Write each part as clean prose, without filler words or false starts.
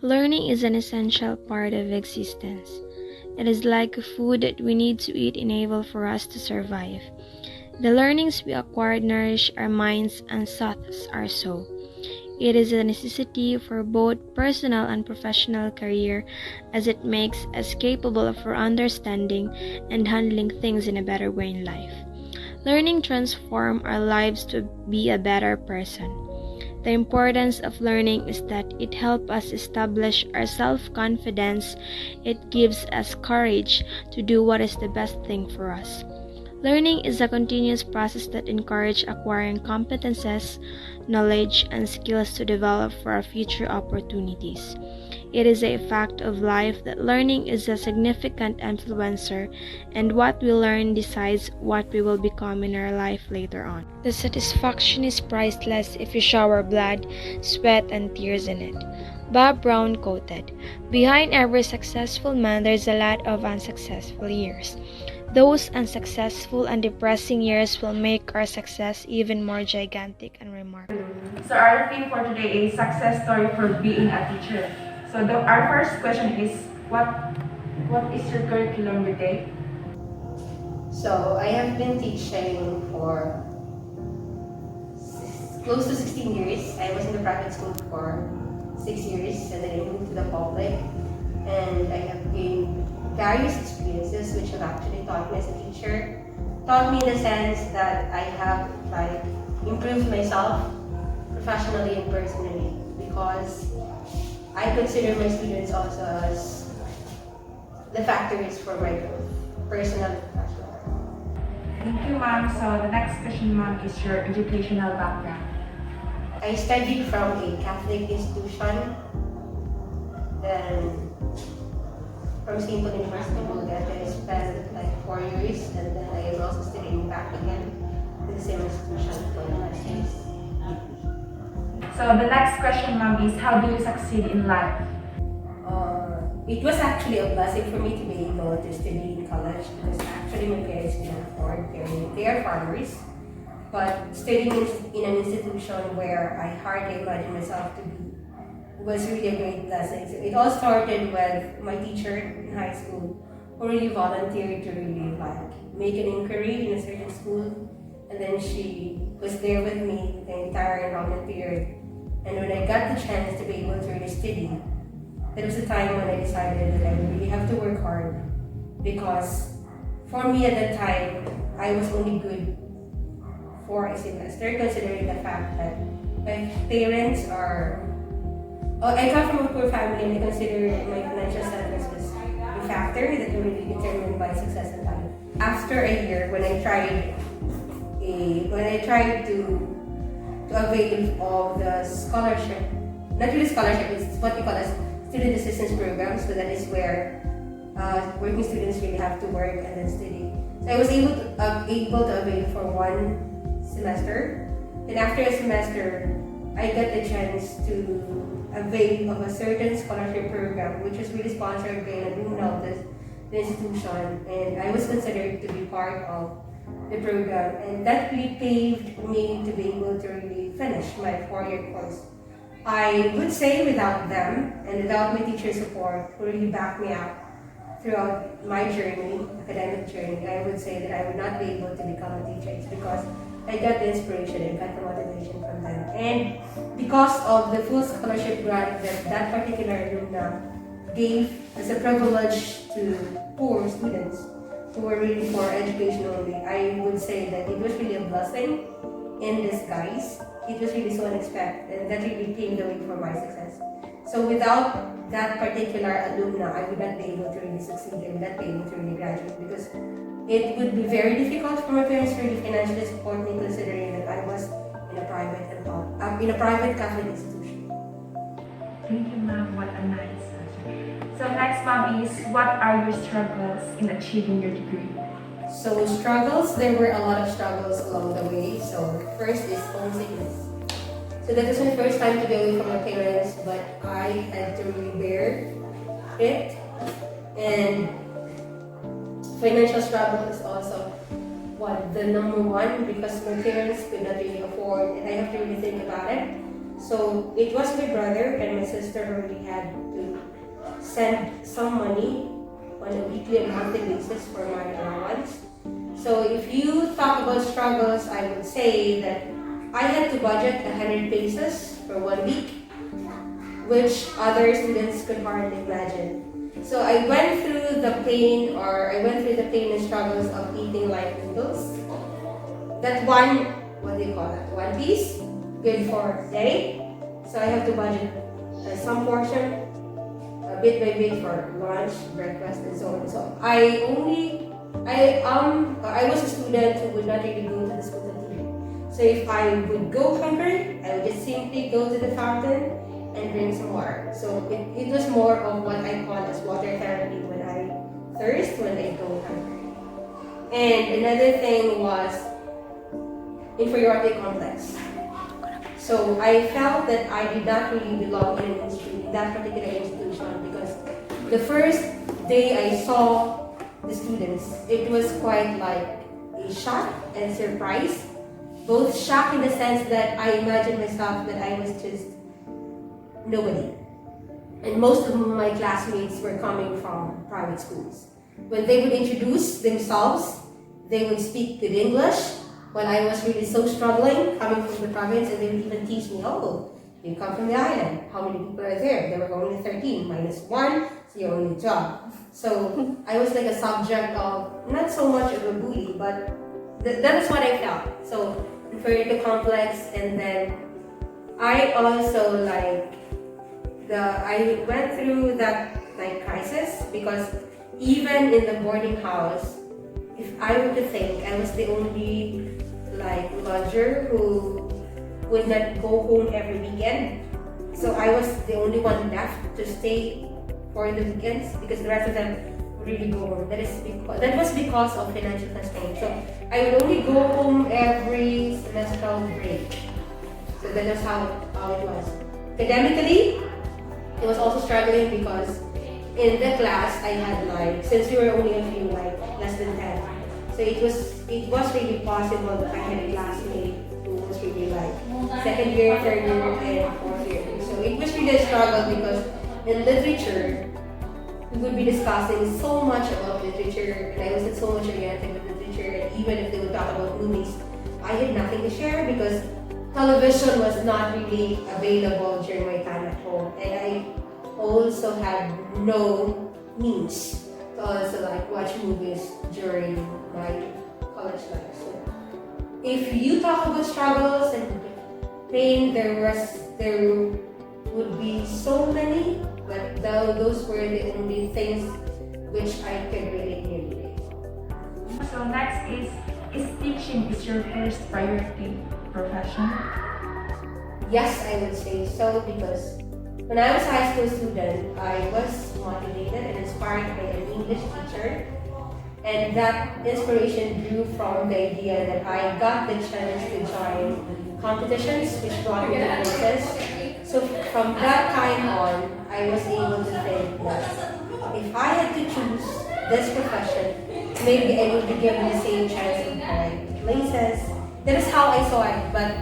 Learning is an essential part of existence. It is like a food that we need to eat in order for us to survive. The learnings we acquire nourish our minds and thoughts are so. It is a necessity for both personal and professional career as it makes us capable of understanding and handling things in a better way in life. Learning transforms our lives to be a better person. The importance of learning is that it helps us establish our self-confidence. It gives us courage to do what is the best thing for us. Learning is a continuous process that encourages acquiring competences, knowledge, and skills to develop for our future opportunities. It is a fact of life that learning is a significant influencer, and what we learn decides what we will become in our life later on. The satisfaction is priceless if you shower blood, sweat, and tears in it. Bob Brown quoted, "Behind every successful man there's a lot of unsuccessful years. Those unsuccessful and depressing years will make our success even more gigantic and remarkable." So our theme for today is success story for being a teacher. So our first question is, what is your curriculum today? So I have been teaching for close to 16 years. I was in the private school for 6 years, and then I moved to the public, and I have gained various experiences which have actually taught me as a teacher. Taught me in the sense that I have improved myself professionally and personally, because I consider my students also as the factories for my growth, personal and professional. Thank you, ma'am. So the next question, ma'am, is your educational background. I studied from a Catholic institution, then from St. Paul University, Bulgaria. I spent 4 years, and then I am also studying back again in the same institution for the last years. So the next question, ma'am, is how do you succeed in life? It was actually a blessing for me to be able to study in college, because actually my parents didn't afford carrying. They are farmers, but studying in an institution where I hardly imagined myself to be was really a great blessing. So it all started with my teacher in high school, who really volunteered to really make an inquiry in a certain school, and then she was there with me the entire enrollment period. And when I got the chance to be able to really study, that was the time when I decided that I really have to work hard, because for me at that time, I was only good for a semester, considering the fact that my parents are... I come from a poor family, and I consider my financial status as a factor that will really determine my success in life. After a year, when I tried to avail of the scholarship, not really scholarship, it's what we call as student assistance program. So that is where working students really have to work and then study. So I was able to avail for 1 semester. And after a semester, I got the chance to avail of a certain scholarship program, which was really sponsored by an alumni of the institution, and I was considered to be part of the program, and that really paved me to be able to really finish my 4-year course. I would say without them and without my teacher support who really backed me up throughout my journey, academic journey, I would say that I would not be able to become a teacher. It's because I got the inspiration and got the motivation from them. And because of the full scholarship grant that particular alumna gave as a privilege to poor students who were really for education only, I would say that it was really a blessing in disguise. It was really so unexpected, and that really paved the way for my success. So without that particular alumna, I would not be able to really succeed and not be able to really graduate, because it would be very difficult for my parents to really financially support me, considering that I was in a private Catholic institution. Thank you, ma'am. What a nice answer. So next, ma'am, is what are your struggles in achieving your degree? So struggles, there were a lot of struggles along the way. So first is homesickness. So that was my first time to be away from my parents, but I had to really bear it. And financial struggle is also the number one, because my parents could not really afford, and I have to really think about it. So it was my brother and my sister who really had to send some money on a weekly and monthly basis for my allowance. So if you talk about struggles, I would say that I had to budget 100 pesos for 1 week, which other students could hardly imagine. So I went through the pain and struggles of eating like noodles. That one, what do you call that? 1 piece, good for a day. So I have to budget some portion, bit by bit for lunch, breakfast, and so on. So I was a student who would not really go to the school to eat. So if I would go hungry, I would just simply go to the fountain and drink some water. So it was more of what I call as water therapy when I thirst, when I go hungry. And another thing was inferiority complex. So I felt that I did not really belong in that particular institution because the first day I saw the students, it was quite like a shock and surprise. Both shock in the sense that I imagined myself that I was just nobody. And most of my classmates were coming from private schools. When they would introduce themselves, they would speak good English, while I was really so struggling coming from the province, and they would even teach me, oh, you come from the island, how many people are there? There were only 13, minus 1, so your only job. So I was like a subject of, not so much of a bully, but that's what I felt. So inferiority complex, and then I also I went through that crisis because even in the boarding house, if I were to think, I was the only lodger who would not go home every weekend. So I was the only one left to stay for the weekends because the rest of them really go home. That was because of financial constraints. So I would only go home every semestral break. So that is how it was. Academically, it was also struggling because in the class I had since we were only a few, less than 10. So it was really possible that I had a classmate who was really second year, third year, and fourth year. So it was really a struggle because in literature, we would be discussing so much about literature, and I wasn't so much oriented with literature, and even if they would talk about movies, I had nothing to share because television was not really available during my time at home, and I also had no means to also watch movies during my college life. So if you talk about struggles and pain, there would be so many, but those were the only things which I could really relate. So next is teaching your first priority profession? Yes, I would say so because when I was a high school student, I was motivated and inspired by an English teacher, and that inspiration grew from the idea that I got the chance to join competitions which brought me to places. So from that time on, I was able to think that if I had to choose this profession, maybe I would be given the same chance of going places. That is how I saw it, but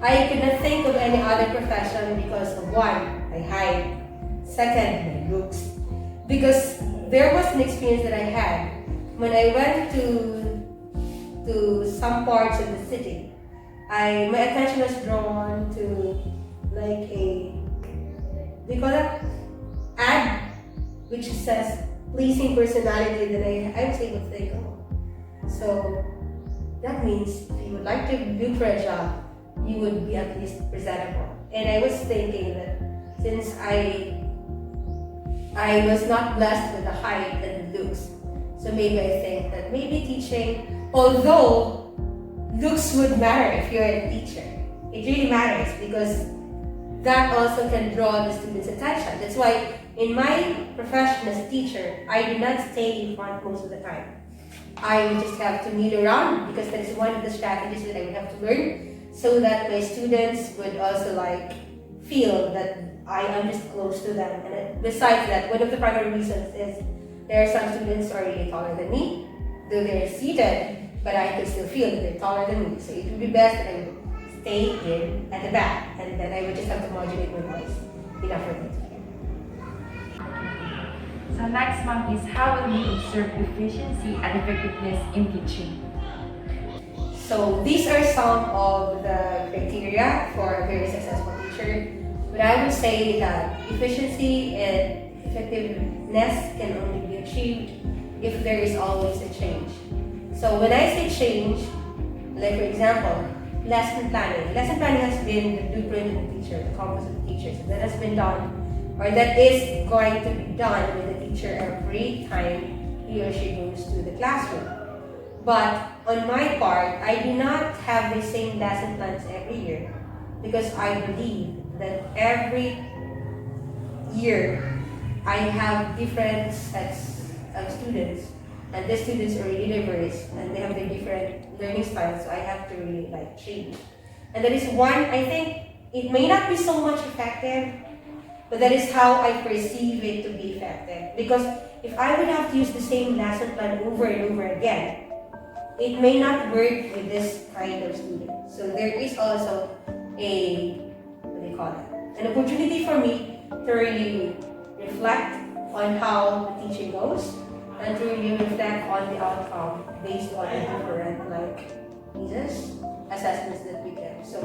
I could not think of any other profession because of one, my height, second, my looks. Because there was an experience that I had when I went to some parts of the city. My attention was drawn to they call it ad, which says pleasing personality. Then I was able to think, oh, so that means if you would like to look for a job, you would be at least presentable. And I was thinking that since I was not blessed with the height and the looks, so maybe I think that maybe teaching, although looks would matter if you're a teacher, it really matters because that also can draw the students' attention. That's why in my profession as a teacher, I do not stay in front most of the time. I would just have to kneel around because that is one of the strategies that I would have to learn so that my students would also feel that I am just close to them. And besides that, one of the primary reasons is there are some students who are really taller than me, though they're seated, but I can still feel that they're taller than me. So it would be best that I would stay in at the back, and then I would just have to modulate my voice enough for them to hear. So next, ma'am, is how will you observe efficiency and effectiveness in teaching? So these are some of the criteria for a very successful teacher. But I would say that efficiency and effectiveness can only be achieved if there is always a change. So when I say change, like for example, lesson planning. Lesson planning has been the blueprint of the teacher, the compass of the teacher. So that has been done, or that is going to be done with the teacher every time he or she goes to the classroom. But on my part, I do not have the same lesson plans every year because I believe that every year I have different sets of students, and the students are really diverse and they have their different learning styles, so I have to really change. And that is one, I think it may not be so much effective, but that is how I perceive it to be effective. Because if I would have to use the same lesson plan over and over again, it may not work with this kind of student. So there is also an opportunity for me to really reflect on how the teaching goes and to really reflect on the outcome based on the different pieces, assessments that we get. So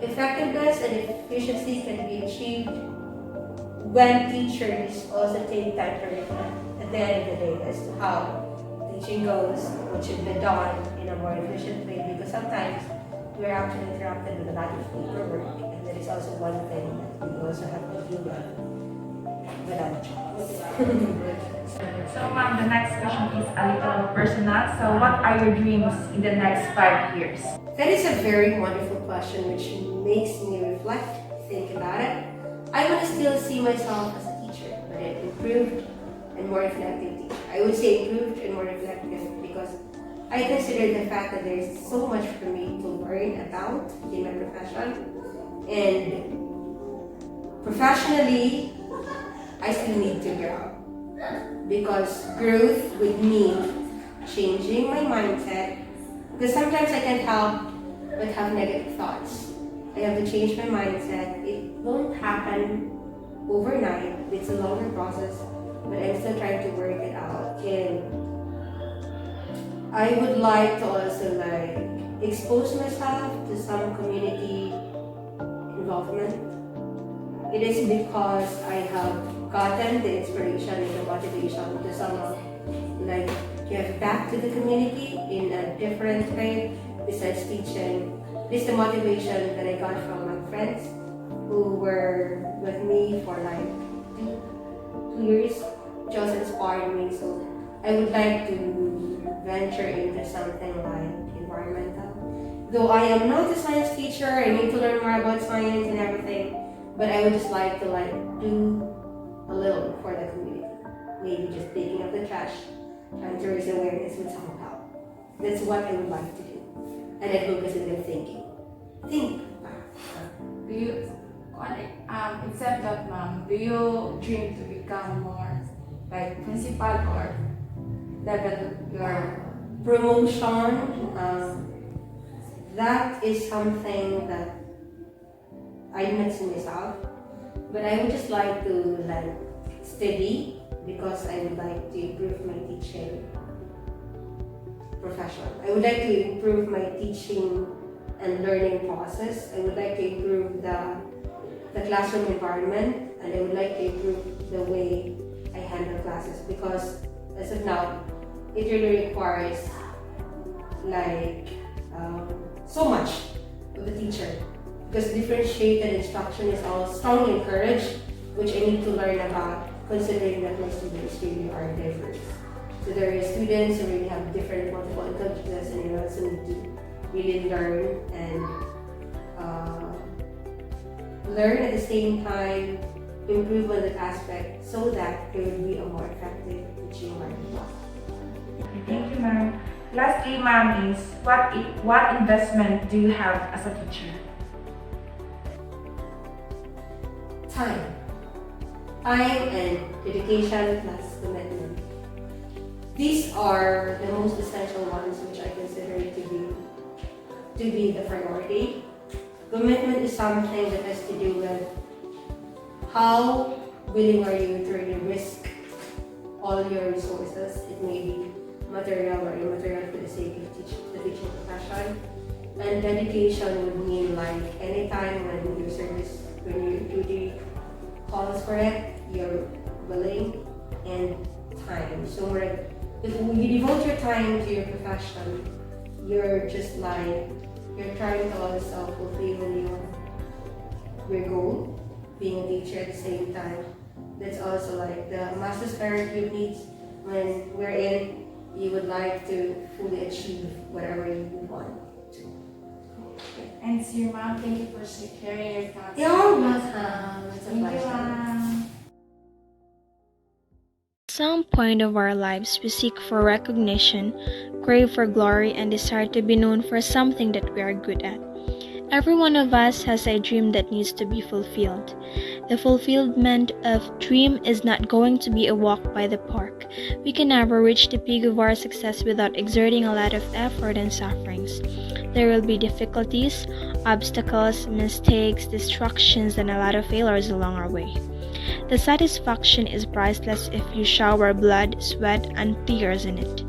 effectiveness and efficiency can be achieved when teachers also take time to reflect at the end of the day as to how teaching goes, what should be done in a more efficient way, because sometimes we're actually interrupted with a lot of paperwork, and that is also one thing that we also have to do without a choice. So ma'am, the next question is a little personal. So what are your dreams in the next 5 years? That is a very wonderful question which makes me reflect, think about it. I want to still see myself as a teacher, but an improved and more reflective teacher. I would say improved and more reflective because I consider the fact that there is so much for me to learn about in my profession. And professionally, I still need to grow. Because growth would mean changing my mindset. Because sometimes I can't help but have negative thoughts. I have to change my mindset. It won't happen overnight. It's a longer process, but I'm still trying to work it out. And I would like to also expose myself to some community involvement. It is because I have gotten the inspiration and the motivation to somehow give back to the community in a different way besides teaching. It is the motivation that I got from my friends who were with me for 2 years, which also inspired me. So I would like to venture into something like environmental. Though I am not a science teacher, I need to learn more about science and everything, but I would just like to do a little for the community. Maybe just picking up the trash, trying to raise awareness would somehow help. That's what I would like to do. And I focus on the thinking. Think. Do you, except that, ma'am, do you dream to become more like principal or develop your Promotion, that is something that I do not see myself. But I would just like to study because I would like to improve my teaching profession. I would like to improve my teaching and learning process. I would like to improve the classroom environment, and I would like to improve the way I handle classes, because as of now, it really requires so much of the teacher, because differentiated instruction is all strongly encouraged, which I need to learn about, considering that my students really are diverse. So there are students who really have different multiple intelligences, and you also need to really learn and learn at the same time, improve on that aspect so that there will be a more effective teaching learning process. Thank you, ma'am. Lastly, ma'am, is what investment do you have as a teacher? Time. Time and dedication plus commitment. These are the most essential ones which I consider to be the priority. Commitment is something that has to do with how willing are you to really risk all your resources. It may be material or immaterial for the sake of the teaching profession. And dedication would mean like anytime when your duty calls for it, you're willing, and time. So like, if you devote your time to your profession, you're just like, you're trying to also fulfill your goal, being a teacher at the same time. That's also like the master's parent needs when we're in, you would like to fully achieve whatever you want to. And to your mom, thank you for sharing your thoughts. You're welcome. It's a Thank you, pleasure. mom. At some point of our lives, we seek for recognition, crave for glory, and desire to be known for something that we are good at. Every one of us has a dream that needs to be fulfilled. The fulfillment of dream is not going to be a walk by the park. We can never reach the peak of our success without exerting a lot of effort and sufferings. There will be difficulties, obstacles, mistakes, distractions, and a lot of failures along our way. The satisfaction is priceless if you shower blood, sweat, and tears in it.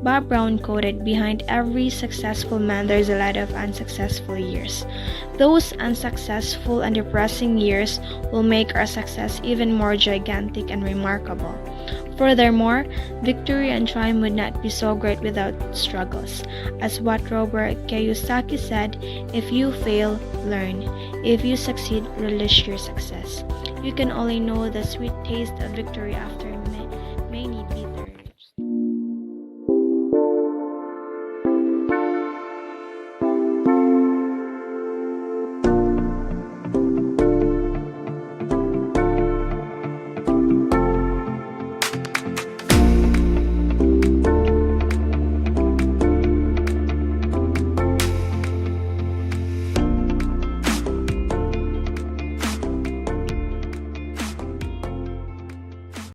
Bob Brown quoted, "Behind every successful man there's a lot of unsuccessful years. Those unsuccessful and depressing years will make our success even more gigantic and remarkable. Furthermore, victory and triumph would not be so great without struggles. As what Robert Kiyosaki said, if you fail, learn. If you succeed, relish your success. You can only know the sweet taste of victory after